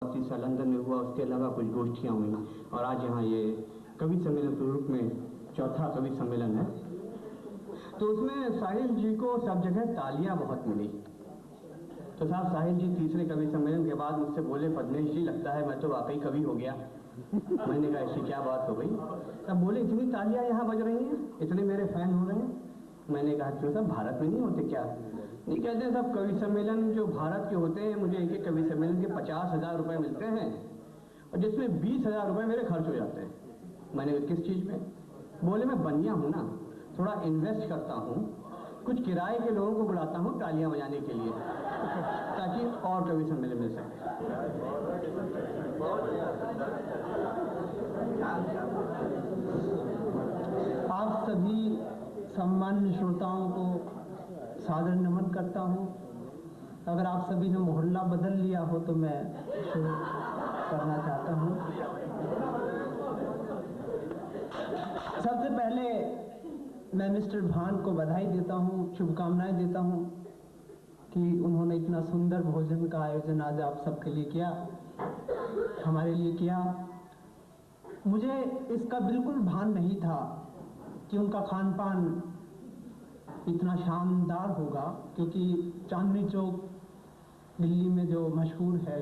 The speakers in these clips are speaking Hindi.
तीसरा लंदन में हुआ, उसके अलावा कुछ गोष्ठियाँ हुई और आज यहाँ ये कवि सम्मेलन के रूप में चौथा कवि सम्मेलन है। तो उसमें साहिल जी को सब जगह तालियां बहुत मिली। तो साहब साहिल जी तीसरे कवि सम्मेलन के बाद मुझसे बोले, पद्मेश जी लगता है मैं तो वाकई कवि हो गया। मैंने कहा ऐसी क्या बात हो गई? तब बोले इतनी तालियां यहाँ बज रही हैं, इतने मेरे फैन हो रहे हैं। मैंने कहा क्यों साहब, भारत में नहीं होते क्या? नहीं, कहते हैं साहब कवि सम्मेलन जो भारत के होते हैं, मुझे एक कवि सम्मेलन के 50,000 रुपये मिलते हैं और जिसमें 20,000 रुपये मेरे खर्च हो जाते हैं। मैंने कहा किस चीज़ में? बोले मैं बनिया हूँ ना, थोड़ा इन्वेस्ट करता हूँ, कुछ किराए के लोगों को बुलाता हूँ तालियां बजाने के लिए ताकि और कवि सम्मेलन मिल सके। आप सभी सम्मान्य श्रोताओं को सादर नमन करता हूँ। अगर आप सभी ने मोहल्ला बदल लिया हो तो मैं शुरू करना चाहता हूँ। सबसे पहले मैं मिस्टर भान को बधाई देता हूँ, शुभकामनाएं देता हूँ कि उन्होंने इतना सुंदर भोजन का आयोजन आज आप सबके लिए किया, हमारे लिए किया। मुझे इसका बिल्कुल भान नहीं था कि उनका खान पान इतना शानदार होगा, क्योंकि चांदनी चौक दिल्ली में जो मशहूर है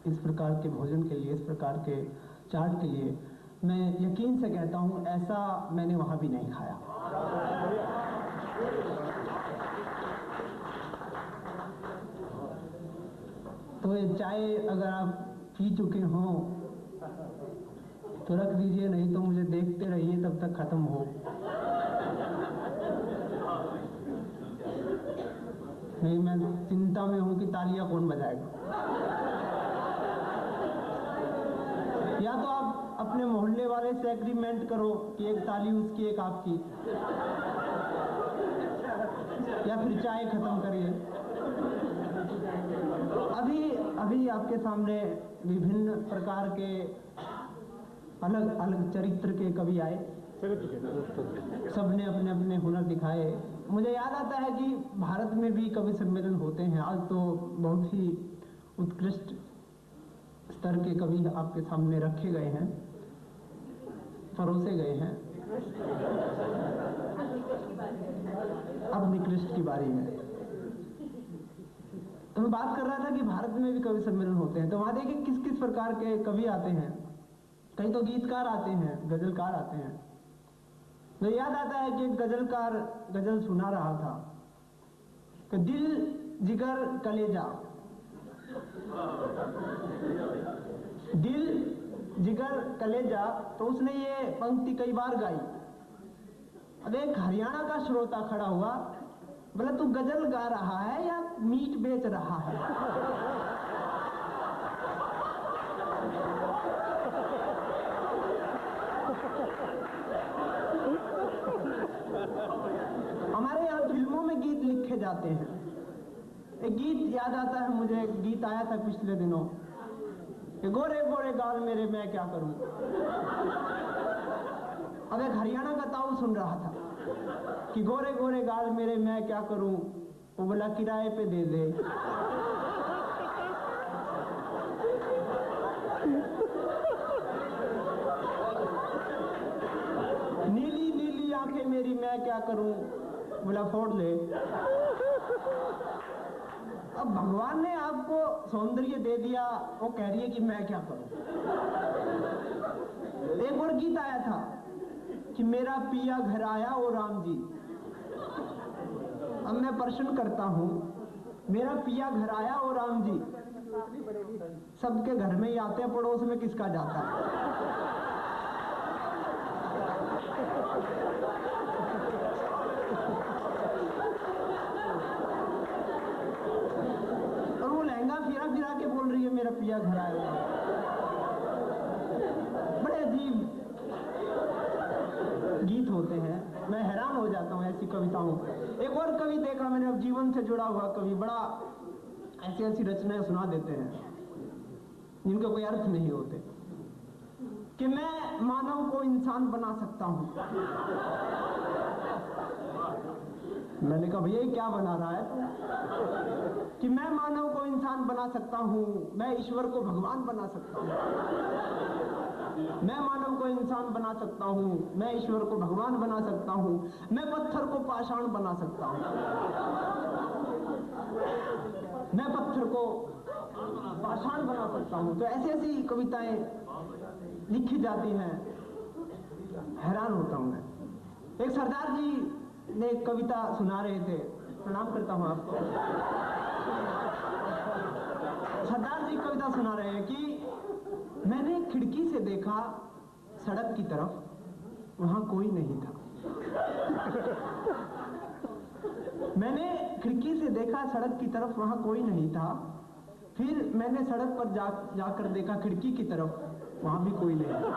इस प्रकार के भोजन के लिए, इस प्रकार के चाट के लिए, मैं यकीन से कहता हूँ ऐसा मैंने वहाँ भी नहीं खाया। तो ये चाय अगर आप पी चुके हों तो रख दीजिए, नहीं तो मुझे देखते रहिए तब तक खत्म हो। नहीं, मैं चिंता में हूं कि तालियां कौन बजाएगा। या तो आप अपने मोहल्ले वाले से एग्रीमेंट करो कि एक ताली उसकी एक आपकी, या फिर चाय खत्म करिए। अभी आपके सामने विभिन्न प्रकार के अलग अलग चरित्र के कवि आए, सबने अपने अपने हुनर दिखाए। मुझे याद आता है कि भारत में भी कवि सम्मेलन होते हैं। आज तो बहुत ही उत्कृष्ट स्तर के कवि आपके सामने रखे गए हैं, परोसे गए हैं। अब निकृष्ट की बारी है। तो मैं बात कर रहा था कि भारत में भी कवि सम्मेलन होते हैं, तो वहां देखिए किस किस प्रकार के कवि आते हैं। कहीं तो गीतकार आते हैं, गजलकार आते हैं। मुझे याद आता है कि एक गजलकार गजल सुना रहा था कि दिल जिगर कलेजा, दिल जिगर कलेजा, तो उसने ये पंक्ति कई बार गाई। अब एक हरियाणा का श्रोता खड़ा हुआ, बोला तू गजल गा रहा है या मीट बेच रहा है? हमारे यहाँ फिल्मों में गीत लिखे जाते हैं। एक गीत याद आता है मुझे, एक गीत आया था पिछले दिनों कि गोरे गोरे गाल मेरे मैं क्या करूं। अब एक हरियाणा का ताऊ सुन रहा था कि गोरे गोरे गाल मेरे मैं क्या करूं, वो बोला किराए पे दे दे। नीली नीली आंखें मेरी मैं क्या करूं, बोला फोड़ ले। अब भगवान ने आपको सौंदर्य दे दिया, वो कह रही है कि मैं क्या करूं। एक और गीत आया था कि मेरा पिया घर आया ओ राम जी। अब मैं प्रश्न करता हूं, मेरा पिया घर आया ओ राम जी, सबके घर में ही आते हैं, पड़ोस में किसका जाता है? और वो लहंगा फिरा फिरा के बोल रही है मेरा पिया घर आया। बड़े अजीब गीत होते हैं, मैं हैरान हो जाता हूँ ऐसी कविताओं। एक और कवि देखा मैंने, अब जीवन से जुड़ा हुआ कवि, बड़ा ऐसी ऐसी रचनाएं सुना देते हैं जिनका कोई अर्थ नहीं होते, कि मैं मानव को इंसान बना सकता हूं। मैंने कहा भैया ये क्या बना रहा है कि मैं मानव को इंसान बना सकता हूँ, मैं ईश्वर को भगवान बना सकता हूँ, मैं मानव को इंसान बना सकता हूँ, मैं ईश्वर को भगवान बना सकता हूँ, मैं पत्थर को पाषाण बना सकता हूँ, मैं पत्थर को पाषाण बना सकता हूँ। तो ऐसी ऐसी कविताएं लिखी जाती हैं, हैरान होता हूँ मैं। एक सरदार जी ने एक कविता सुना रहे थे, प्रणाम करता हूँ आपको। सरदार जी कविता सुना रहे हैं कि मैंने खिड़की से देखा सड़क की तरफ, वहां कोई नहीं था। मैंने खिड़की से देखा सड़क की तरफ, वहां कोई नहीं था। फिर मैंने सड़क पर जाकर देखा खिड़की की तरफ, वहां भी कोई नहीं था।